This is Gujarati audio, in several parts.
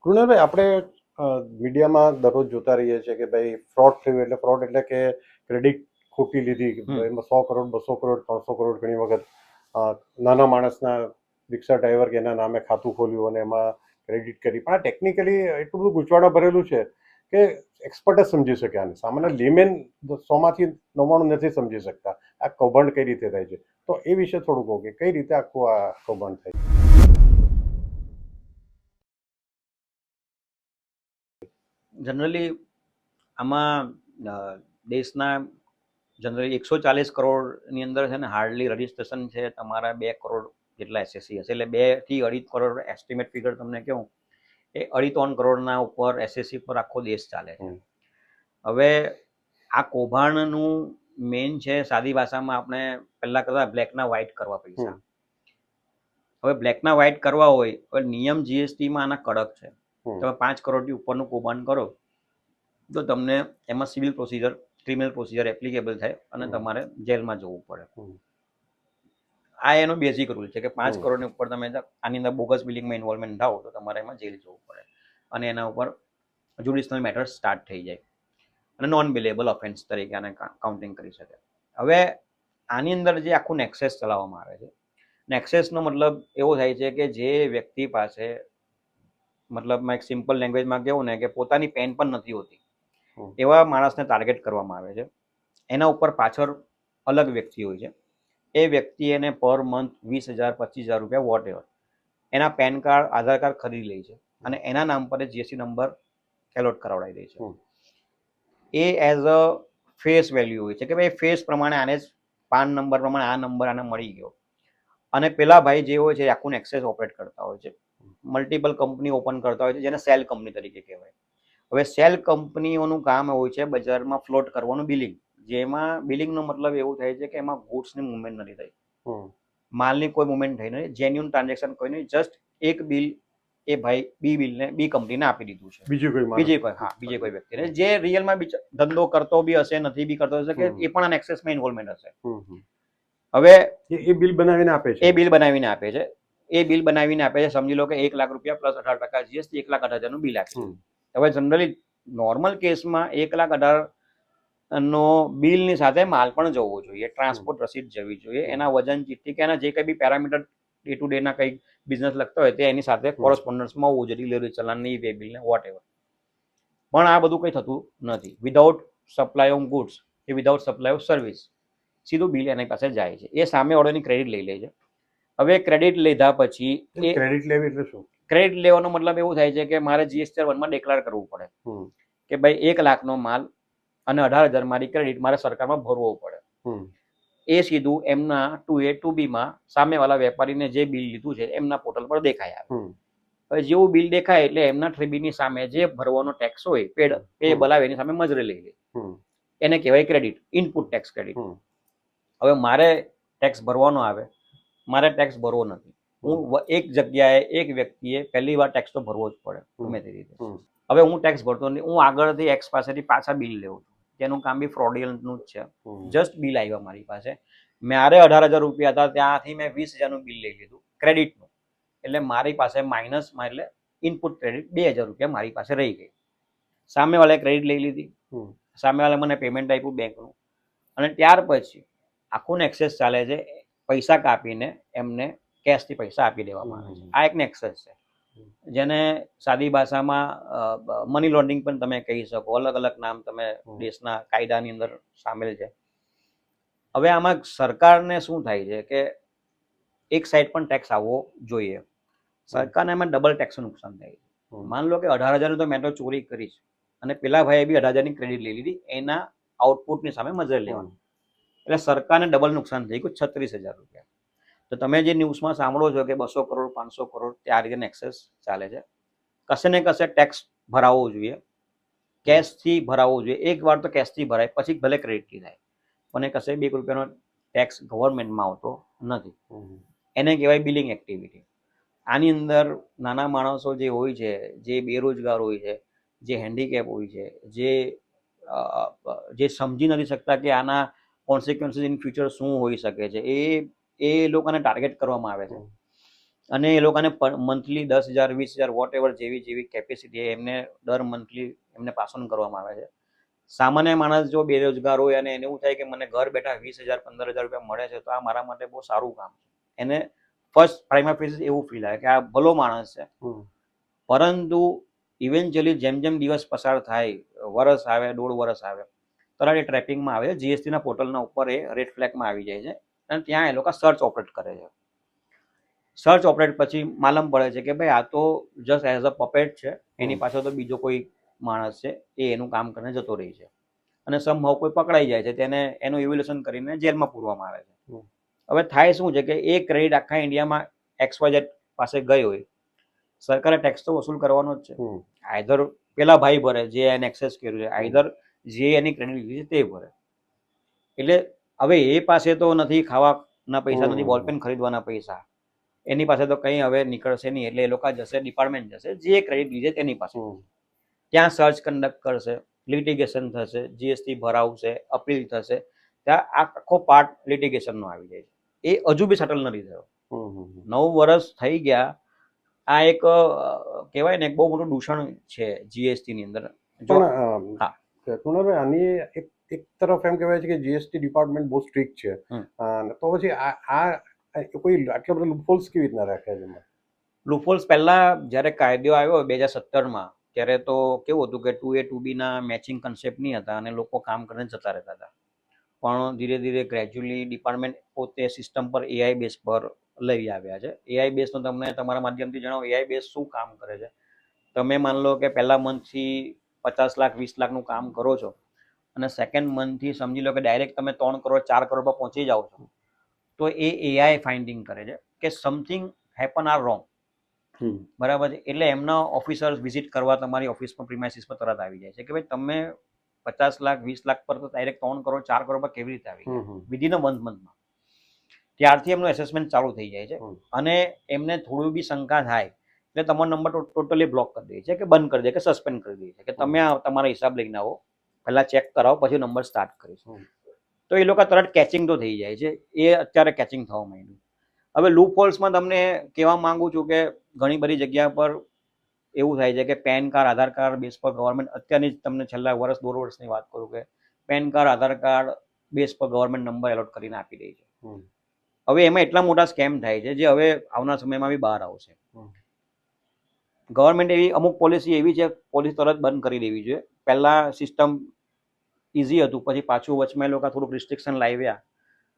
કૃણાલભાઈ, આપણે મીડિયામાં દરરોજ જોતા રહીએ છીએ કે ભાઈ ફ્રોડ થયું. એટલે ફ્રોડ એટલે કે ક્રેડિટ ખોટી લીધી, એમાં 100 કરોડ, 200 કરોડ, 300 કરોડ ઘણી વખત નાના માણસના રિક્ષા ડ્રાઈવર કે એના નામે ખાતું ખોલ્યું અને એમાં ક્રેડિટ કરી. પણ આ ટેકનિકલી એટલું બધું ગૂંચવાડા ભરેલું છે કે એક્સપર્ટ જ સમજી શકે આને. સામાન્ય લેમેન 100માંથી 99 નથી સમજી શકતા આ કૌભાંડ કઈ રીતે થાય છે. તો એ વિશે થોડું કહો કે કઈ રીતે આખું આ કૌભાંડ થાય. જનરલી આમાં દેશના જનરલી 140 કરોડની અંદર છે ને હાર્ડલી રજિસ્ટ્રેશન છે તમારા 2 કરોડ જેટલા એસએસસી હશે. એટલે 2 થી 2.5 કરોડ એસ્ટિમેટ ફિગર તમને કહું, એ 2.5-3 કરોડના ઉપર એસએસસી પર આખો દેશ ચાલે છે. હવે આ કૌભાંડનું મેઇન છે, સાદી ભાષામાં આપણે પહેલા કરતા બ્લેકના વ્હાઇટ કરવા પૈસા. હવે બ્લેકના વ્હાઇટ કરવા હોય, હવે નિયમ જીએસટીમાં આના કડક છે. તમે 5 કરોડથી ઉપરનું કૌભાંડ કરો તો તમને એમાં civil procedure, criminal procedure applicable થાય અને તમારે જેલમાં જવું પડે. આ એનો બેઝિક રૂલ છે કે 5 કરોડની ઉપર તમે આની અંદર બોગસ બિલિંગમાં ઇન્વોલ્વમેન્ટ થાવ તો તમારે એમાં જેલ જવું પડે અને એના ઉપર જ્યુડિશનલ મેટર સ્ટાર્ટ થઈ જાય અને નોન બિલેબલ ઓફેન્સ તરીકે આને કાઉન્ટિંગ કરી શકે. હવે આની અંદર જે આખું નેક્સેસ ચલાવવામાં આવે છે, નેક્સેસનો મતલબ એવો થાય છે કે જે વ્યક્તિ પાસે, મતલબમાં એક સિમ્પલ લેંગ્વેજમાં કેવું ને કે પોતાની પેન પણ નથી હોતી એવા માણસને ટાર્ગેટ કરવામાં આવે છે. એના ઉપર પાછળ અલગ વ્યક્તિ હોય છે. એ વ્યક્તિ એને પર મંથ 20,000, 25,000 રૂપિયા વોટ એવર એના પેન કાર્ડ, આધાર કાર્ડ ખરીદી લે છે અને એના નામ પર જીએસટી નંબર એલોટ કરાવડાવી દે છે. એ એઝ અ ફેસ વેલ્યુ હોય છે કે ભાઈ ફેસ પ્રમાણે આને જ પાન નંબર પ્રમાણે આ નંબર આને મળી ગયો. અને પેલા ભાઈ જે હોય છે આખું એક્સેસ ઓપરેટ કરતા હોય છે, મલ્ટિપલ કંપની ઓપન કરતા હોય છે, જેને સેલ કંપની તરીકે કહેવાય. હવે સેલ કંપનીઓનું કામ હોય છે બજારમાં ફ્લોટ કરવાનું બિલિંગ, જેમાં બિલિંગનો મતલબ એવું થાય છે કે એમાં ગુડ્સની મુવમેન્ટ નથી થઈ, માલની કોઈ મુવમેન્ટ થઈ નથી, જેન્યુઅન ટ્રાન્ઝેક્શન કોઈ નહીં. જસ્ટ એક બિલ એ ભાઈ બી બિલને બી કંપનીને આપી દીધું છે, બીજી કોઈ વ્યક્તિને જે રિયલમાં ધંધો કરતો બી હશે, નથી બી કરતો હશે, કે એ પણ આ એક્સેસમાં ઇન્વોલ્વમેન્ટ હશે. હવે એ બિલ બનાવીને આપે છે, એ બિલ બનાવીને આપે છે. સમજી લો કે 1 લાખ રૂપિયા પ્લસ 18% જીએસટી 1,18,000નું બિલ આપે છે. હવે જનરલી નોર્મલ કેસમાં 1,18,000 નો બિલની સાથે માલ પણ જવો જોઈએ, ટ્રાન્સપોર્ટ રસીદ જવી જોઈએ, એના વજન ચીઠ્ઠી કે એના જે કંઈ બી પેરામીટર ડે ટુ ડેના કંઈ બિઝનેસ લગતા હોય તે એની સાથે કોરસ્પોન્ડન્સમાં હોવું જોઈએ, ડિલિવરી ચલણની, વે બિલને, વોટ એવર. પણ આ બધું કંઈ થતું નથી. વિધાઉટ સપ્લાય ઓફ ગુડ્સ કે વિધાઉટ સપ્લાય ઓફ સર્વિસ સીધું બિલ એની પાસે જાય છે. એ સામે ઓર્ડરની ક્રેડિટ લઈ લે છે. હવે ક્રેડિટ લીધા પછી ક્રેડિટ લેવી એટલે શું? ક્રેડિટ લેવાનો મતલબ એવું થાય છે કે મારે GST-1 માં ડિક્લેર કરવું પડે કે ભાઈ 1 લાખનો માલ અને 18,000 મારી ક્રેડિટ મારે સરકારમાં ભરવો પડે. એ સીધું એમના 2A 2B માં સામેવાળા વેપારીને જે બિલ લીધું છે એમના પોર્ટલ પર દેખાય આવે. હવે જેવું બિલ દેખાય એટલે એમના 3B ની સામે જે ભરવાનો ટેક્સ હોય પેડ એ બોલાવે એની સામે મજરે લઈ લે. એને કહેવાય ક્રેડિટ, ઇનપુટ ટેક્સ ક્રેડિટ. હવે મારે ટેક્સ ભરવાનો આવે, મારે ટેક્સ ભરવો નથી, હું એક જગ્યાએ એક વ્યક્તિએ પહેલી વાર ટેક્સ તો ભરવો જ પડે ગમે તે રીતે. હવે હું ટેક્સ ભરતો નથી, હું આગળથી એક્સ પાસેથી પાછા બિલ લેવું છું, તેનું કામ બી ફ્રોડુલન્ટનું જ છે. જસ્ટ બિલ આવ્યા મારી પાસે, મારે 18,000 રૂપિયા હતા, ત્યાંથી મેં 20,000નું બિલ લઈ લીધું ક્રેડિટનું, એટલે મારી પાસે માઇનસમાં, એટલે ઇનપુટ ક્રેડિટ 2,000 રૂપિયા મારી પાસે રહી ગઈ. સામેવાળાએ ક્રેડિટ લઈ લીધી, સામેવાળાએ મને પેમેન્ટ આપ્યું બેંકનું, અને ત્યાર પછી આખું નેક્સેસ ચાલે છે. પૈસા કાપીને એમને કેશથી પૈસા આપી દેવામાં આવે છે. આ એક નેક્સેસ છે, જેને સાદી ભાષામાં મની લોન્ડરિંગ પણ તમે કહી શકો. અલગ અલગ નામ તમે દેશના કાયદાની અંદર સામેલ છે. હવે આમાં સરકારને શું થાય છે કે એક સાઈડ પણ ટેક્સ આવવો જોઈએ. સરકારને એમાં ડબલ ટેક્સનું નુકસાન થાય છે. માન લો કે 18,000 તો મેં તો ચોરી કરી છે અને પેલા ભાઈએ બી 18,000ની ક્રેડિટ લઈ લીધી, એના આઉટપુટની સામે મજર લેવાનું, એટલે સરકારને ડબલ નુકસાન થઈ ગયું 36,000 રૂપિયા. તો તમે જે ન્યૂઝમાં સાંભળો છો કે 200 કરોડ 500 કરોડ તે આ રીતે નેક્સેસ ચાલે છે. કશે ને કશે ટેક્સ ભરાવવો જોઈએ, કેશથી ભરાવવો જોઈએ. એક વાર તો કેશથી ભરાય, પછી ભલે ક્રેડિટથી થાય, પણ એ કશે 2 રૂપિયાનો ટેક્સ ગવર્મેન્ટમાં આવતો નથી. એને કહેવાય બિલિંગ એક્ટિવિટી. આની અંદર નાના માણસો જે હોય છે, જે બેરોજગાર હોય છે, જે હેન્ડીકેપ હોય છે, જે સમજી નથી શકતા કે આના કોન્સિક્વન્સીસ ઇન ફ્યુચર શું હોઈ શકે છે, એ લોકોને ટાર્ગેટ કરવામાં આવે છે. અને એ લોકોને મંથલી 10,000 20,000 વોટ એવર જેવી કેપેસિટી એમને દર મંથલી એમને પાસ ઓન કરવામાં આવે છે. સામાન્ય માણસ જો બેરોજગાર હોય અને એને એવું થાય કે મને ઘર બેઠા 20,000 15,000 રૂપિયા મળે છે તો આ મારા માટે બહુ સારું કામ છે, એને ફર્સ્ટ પ્રાઇમા ફેઝ એવું ફીલ આવે કે આ ભલો માણસ છે. પરંતુ ઇવેન્ચ્યુઅલી જેમ જેમ દિવસ પસાર થાય, વરસ આવે, 1.5 વર્ષ આવે, તરત એ ટ્રેપિંગમાં આવે છે. જીએસટીના પોર્ટલના ઉપર એ રેડ ફ્લેગમાં આવી જાય છે અને ત્યાં એ લોકો સર્ચ ઓપરેટ કરે છે. સર્ચ ઓપરેટ પછી માલમ પડે છે કે ભાઈ આ તો જસ્ટ એઝ અ પપેટ છે, એની પાછળ તો બીજો કોઈ માણસ છે, એ એનું કામ કરીને જતો રહી છે અને સમહાવ કોઈ પકડાઈ જાય છે તેને એનું ઇવેલ્યુએશન કરીને જેલમાં પૂરવામાં આવે છે. હવે થાય શું છે કે એ ક્રેડિટ આખા ઇન્ડિયામાં XYZ પાસે ગઈ હોય, સરકારે ટેક્સ તો વસૂલ કરવાનો જ છે. આઈધર પેલા ભાઈ ભરે જે એને એક્સેસ કર્યું છે, આઈધર જે એની ક્રેડિટ લીધી છે તે ભરે. એટલે હવે એ પાસે તો નથી ખાવાના પૈસા, નથી બોલપેન ખરીદવાના પૈસા, એની પાસે તો કંઈ હવે નીકળશે નહીં. એટલે એ લોકો જશે, ડિપાર્ટમેન્ટ જશે, જે ક્રેડિટ લીધે તેની પાસે, ત્યાં સર્ચ કન્ડક્ટ કરશે, લિટિગેશન થશે, જીએસટી ભરાવશે, અપીલ થશે, ત્યાં આખો પાર્ટ લિટિગેશનનો આવી જાય છે. એ હજુ બી સેટલ નથી થયો. 9 વર્ષ થઈ ગયા. આ એક કહેવાય ને એક બહુ મોટું દૂષણ છે જીએસટી ની અંદર. પણ કુણાલભાઈ, આની એક તરફ એમ કહેવાય છે કે જીએસટી ડિપાર્ટમેન્ટ બહુ સ્ટ્રિક્ટ છે, તો પછી આ કોઈ આટલા બધા લૂપહોલ્સ કેવી રીતના રાખ્યા છે? લૂપહોલ્સ પહેલા જ્યારે કાયદો આવ્યો 2017માં, ત્યારે તો કેવું હતું કે 2A 2B ના મેચિંગ કન્સેપ્ટ નહીં હતા અને લોકો કામ કરીને જતા રહેતા હતા. પણ ધીરે ધીરે ગ્રેજ્યુઅલી ડિપાર્ટમેન્ટ પોતે સિસ્ટમ પર AI બેઝ પર લઈ આવ્યા છે. AI બેઝનો તમને તમારા માધ્યમથી જણાવો, AI બેઝ શું કામ કરે છે. તમે માન લો કે પહેલા મંથથી 50 લાખ 20 લાખનું કામ કરો છો અને સેકન્ડ મંથથી સમજી લો કે ડાયરેક્ટ તમે 3 કરોડ 4 કરોડ પર પહોંચી જાઓ છો, તો એ AI ફાઇન્ડિંગ કરે છે કે સમથિંગ હેપન આર રોંગ. બરાબર છે. એટલે એમના ઓફિસર્સ વિઝિટ કરવા તમારી ઓફિસમાં પ્રિમાઇસીસ પર તરત આવી જાય છે કે ભાઈ તમે 50 લાખ 20 લાખ પર તો ડાયરેક્ટ 3 કરોડ 4 કરોડ પર કેવી રીતે આવી ગયા વિધિન અ મંથમાં. ત્યારથી એમનું એસેસમેન્ટ ચાલુ થઈ જાય છે અને એમને થોડું બી શંકા થાય એટલે તમારો નંબર ટોટલી બ્લોક કરી દે છે કે બંધ કરી દે કે સસ્પેન્ડ કરી દે છે કે તમે તમારા હિસાબ લઈને આવો, પહેલા ચેક કરાવો, પછી નંબર સ્ટાર્ટ કરીશું. તો એ લોકો તરત કેચિંગ તો થઈ જાય છે. એ અત્યારે કેચિંગ થવા માંડ્યું. હવે લૂપ હોલ્સમાં તમને કહેવા માંગુ છું કે ઘણી બધી જગ્યા પર એવું થાય છે કે પેન કાર્ડ આધાર કાર્ડ બેઝ પર ગવર્મેન્ટ, અત્યારની તમને છેલ્લા વર્ષ 1.5 વર્ષની વાત કરું કે પેન કાર્ડ આધાર કાર્ડ બેઝ પર ગવર્મેન્ટ નંબર એલોટ કરીને આપી દે છે. હવે એમાં એટલા મોટા સ્કેમ થાય છે જે હવે આવનાર સમયમાં બી બહાર આવશે. ગવર્મેન્ટ એવી અમુક પોલિસી એવી છે, પોલિસી તરત બંધ કરી દેવી જોઈએ. પહેલા સિસ્ટમ ઇઝી હતું, પછી પાછું વચમાં એ લોકો થોડુંક રિસ્ટ્રિક્શન લાવ્યા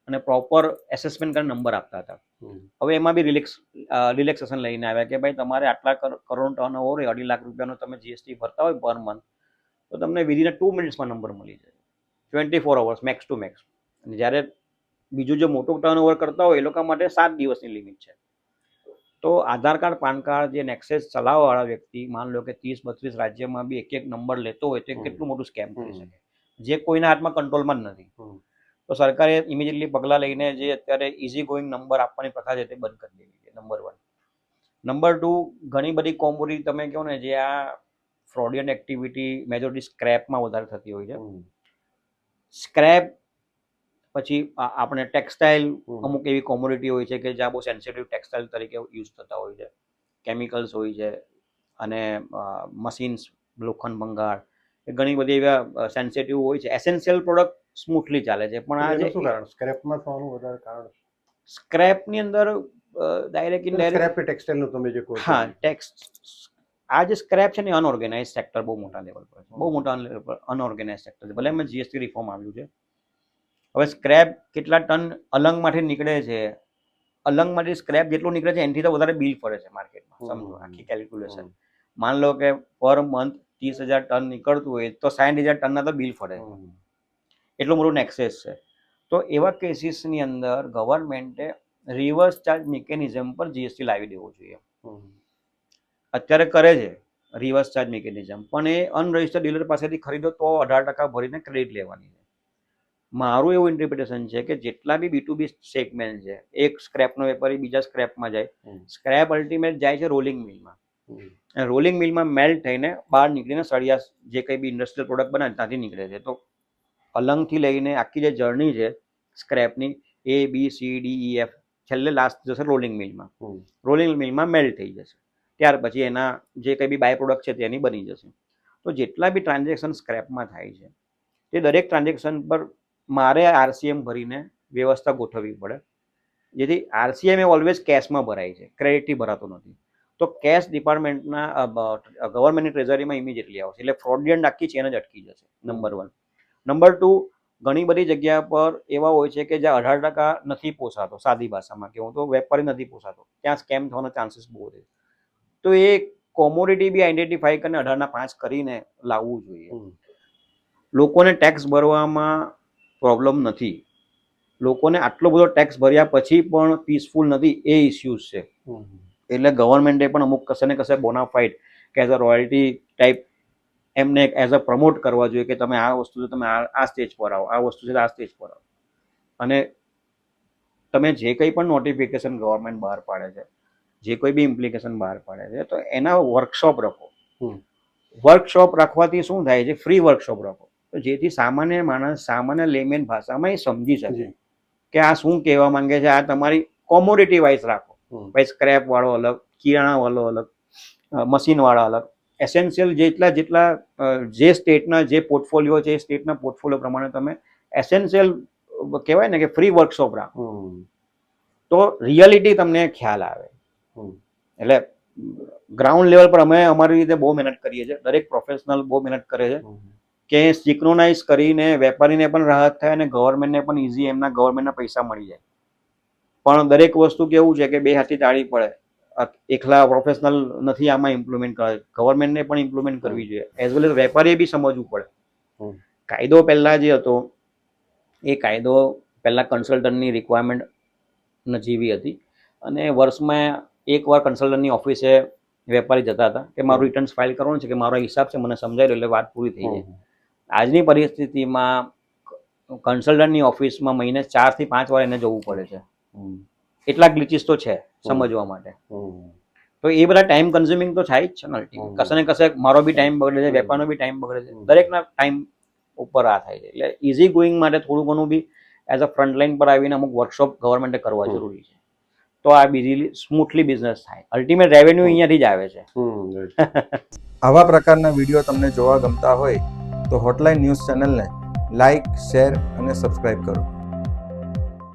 અને પ્રોપર એસેસમેન્ટ કરીને નંબર આપતા હતા. હવે એમાં બી રિલેક્સેશન લઈને આવ્યા કે ભાઈ તમારે આટલા કરોડ ટર્ન ઓવર હોય, 2.5 લાખ રૂપિયાનો તમે જીએસટી ભરતા હોય પર મંથ, તો તમને વિધિન 2 મિનિટ્સમાં નંબર મળી જાય, 24 અવર્સ મેક્સ ટુ મેક્સ. અને જ્યારે બીજું જે મોટું ટર્ન ઓવર કરતા હોય એ લોકો માટે 7 દિવસની લિમિટ છે. તો આધાર કાર્ડ પાન કાર્ડ જે નેક્સેસ ચલાવવાવાળા વ્યક્તિ માન લો કે 30-32 રાજ્યમાં બી એક નંબર લેતો હોય તો એ કેટલું મોટું સ્કેમ કરી શકે, જે કોઈના હાથમાં કંટ્રોલમાં જ નથી. તો સરકારે ઇમિડિયેટલી પગલાં લઈને જે અત્યારે ઇઝી ગોઈંગ નંબર આપવાની પ્રથા છે તે બંધ કરી દેવી છે. નંબર 1. નંબર 2, ઘણી બધી કોમોડિટી તમે કહો ને જે આ ફ્રોડિયન્ટ એક્ટિવિટી મેજોરિટી સ્ક્રેપમાં વધારે થતી હોય છે. સ્ક્રેપ પછી આપણે ટેક્સટાઇલ, અમુક એવી કોમોડિટી હોય છે કે જ્યાં બહુ સેન્સિટિવ ટેક્સટાઇલ તરીકે યુઝ થતા હોય છે, કેમિકલ્સ હોય છે અને મશીન્સ, લોખંડ ભંગાર, એ ઘણી બધી એવા સેન્સિટિવ હોય છે. એસેન્શિયલ પ્રોડક્ટ સ્મૂથલી ચાલે છે, પણ આ જે સ્ક્રેપમાં થવાનું વધારે કારણ સ્ક્રેપની અંદર ડાયરેક્ટ ઇનડાયરેક્ટ સ્ક્રેપ ટેક્સટાઇલનું તમે જે કહો છો, હા, આ જે સ્ક્રેપ છે ને અનઓર્ગેનાઇઝ સેક્ટર બહુ મોટા લેવલ પર છે, બહુ મોટા લેવલ પર અનઓર્ગેનાઇઝ સેક્ટર છે. ભલે એમાં જીએસટી રિફોર્મ આવ્યું છે. હવે સ્ક્રેપ કેટલા ટન અલંગમાંથી નીકળે છે, અલંગમાંથી સ્ક્રેપ જેટલું નીકળે છે એનાથી તો વધારે બિલ પડે છે માર્કેટમાં. સમજો આખી કેલ્ક્યુલેશન. માન લો કે પર મંથ 30,000 ટન નીકળતું હોય તો 60,000 ટનના તો બિલ પડે, એટલું મોટું નેક્સેસ છે. તો એવા કેસીસની અંદર ગવર્મેન્ટે રિવર્સ ચાર્જ મિકેનિઝમ પર જીએસટી લાવી દેવો જોઈએ. અત્યારે કરે છે રિવર્સ ચાર્જ મિકેનિઝમ, પણ એ અનરજિસ્ટર્ડ ડીલર પાસેથી ખરીદો તો 18% ભરીને ક્રેડિટ લેવાની છે. મારું એવું ઇન્ટરપ્રિટેશન છે કે જેટલા બી B2B સેગમેન્ટ છે, એક સ્ક્રેપનો વેપારી બીજા સ્ક્રેપમાં જાય, સ્ક્રેપ અલ્ટિમેટ જાય છે રોલિંગ મિલમાં. રોલિંગ મિલમાં મેલ્ટ થઈને બહાર નીકળીને સળિયા જે કંઈ બી ઇન્ડસ્ટ્રીયલ પ્રોડક્ટ બનાવે ત્યાંથી નીકળે છે. તો અલંગથી લઈને આખી જે જર્ની છે સ્ક્રેપની, A B C D E F છેલ્લે લાસ્ટ જશે રોલિંગ મિલમાં. હમ. રોલિંગ મિલમાં મેલ્ટ થઈ જશે. ત્યાર પછી એના જે કંઈ બી બાય પ્રોડક્ટ છે તેની બની જશે. તો જેટલા બી ટ્રાન્ઝેક્શન સ્ક્રેપમાં થાય છે તે દરેક ટ્રાન્ઝેક્શન પર મારે આરસીએમ ભરીને વ્યવસ્થા ગોઠવવી પડે, જેથી આરસીએમ એ ઓલવેઝ કેશમાં ભરાય છે, ક્રેડિટથી ભરાતો નથી. તો કેશ ડિપાર્ટમેન્ટના ગવર્મેન્ટની ટ્રેઝરીમાં ઇમિડિયેટલી આવશે, એટલે ફ્રોડલેન્ડ આખી ચેન જ અટકી જશે. નંબર 1. નંબર 2, ઘણી બધી જગ્યા પર એવા હોય છે કે જ્યાં 18% નથી પોસાતો, સાદી ભાષામાં કહેવું તો વેપારી નથી પોસાતો, ત્યાં સ્કેમ થવાનો ચાન્સીસ બહુ છે. તો એ કોમોડિટી બી આઈડેન્ટિફાઈ કરીને 18/5 કરીને લાવવું જોઈએ. લોકોને ટેક્સ ભરવામાં પ્રોબ્લેમ નથી, લોકોને આટલો બધો ટેક્સ ભર્યા પછી પણ પીસફુલ નથી, એ ઇસ્યુઝ છે. એટલે ગવર્મેન્ટે પણ અમુક કશે ને કશે બોનાફાઇડ કે એઝ અ રોયલ્ટી ટાઈપ એમને એઝ અ પ્રમોટ કરવા જોઈએ કે તમે આ વસ્તુ છે તમે આ સ્ટેજ પર આવો, આ વસ્તુ છે આ સ્ટેજ પર આવો. અને તમે જે કંઈ પણ નોટિફિકેશન ગવર્મેન્ટ બહાર પાડે છે, જે કોઈ બી ઇમ્પ્લિકેશન બહાર પાડે છે, તો એના વર્કશોપ રાખો. વર્કશોપ રાખવાથી શું થાય છે? ફ્રી વર્કશોપ રાખો, તો જેથી સામાન્ય માણસ સામાન્ય લેમેન ભાષામાં એ સમજી શકે કે આ શું કહેવા માંગે છે. આ તમારી કોમોડિટી વાઇઝ રાખો, ભાઈ સ્ક્રેપ વાળો અલગ, કિરાણા વાળો અલગ, મશીન વાળા અલગ. એસેન્શિયલ જેટલા જે સ્ટેટના જે પોર્ટફોલિયો છે એ સ્ટેટના પોર્ટફોલિયો પ્રમાણે તમે એસેન્શિયલ કહેવાય ને કે ફ્રી વર્કશોપ રાખો, તો રિયાલિટી તમને ખ્યાલ આવે. એટલે ગ્રાઉન્ડ લેવલ પર અમે અમારી રીતે બહુ મહેનત કરીએ છીએ, દરેક પ્રોફેશનલ બહુ મહેનત કરે છે કે સિંક્રોનાઇઝ કરીને વેપારીને પણ રાહત થાય અને ગવર્મેન્ટને પણ ઇઝી એમના ગવર્મેન્ટના પૈસા મળી જાય. પણ દરેક વસ્તુ કેવું છે કે બે હાથથી તાળી પડે, એકલા પ્રોફેશનલ નથી આમાં ઇમ્પ્લિમેન્ટ કરે, ગવર્મેન્ટને પણ ઇમ્પ્લિમેન્ટ કરવી જોઈએ, એઝ વેલ એઝ વેપારીએ બી સમજવું પડે. કાયદો પહેલાં જે હતો એ કાયદો પહેલાં કન્સલ્ટન્ટની રિક્વાયરમેન્ટ નજીવી હતી અને વર્ષમાં એકવાર કન્સલ્ટન્ટની ઓફિસે વેપારી જતા હતા કે મારું રિટર્ન્સ ફાઇલ કરવાનું છે, કે મારો હિસાબ છે મને સમજાય એટલે વાત પૂરી થઈ જાય. આજની પરિસ્થિતિમાં કન્સલ્ટન્ટની ઓફિસમાં મહિને 4 થી 5 વાર એને જવું પડે છે. એટલા ગ્લિચીસ તો છે સમજવા માટે. તો એ બધા ટાઈમ કન્ઝ્યુમિંગ તો થાય જ છે ને. કશે ને કશે મારો બી ટાઈમ બગડે છે, વેપારનો બી ટાઈમ બગડે છે, દરેકના ટાઈમ ઉપર આ થાય છે. એટલે ઇઝી ગોઈંગ માટે થોડું ઘણું બી એઝ અ ફ્રન્ટલાઈન પર આવીને અમુક વર્કશોપ ગવર્મેન્ટે કરવા જરૂરી છે, તો આ બીજી સ્મૂથલી બિઝનેસ થાય. અલ્ટિમેટ રેવન્યુ અહીંયાથી જ આવે છે. આવા પ્રકારના વિડીયો તમને જોવા ગમતા હોય તો હોટલાઇન ન્યૂઝ ચેનલને લાઇક, શેર અને સબસ્ક્રાઇબ કરો.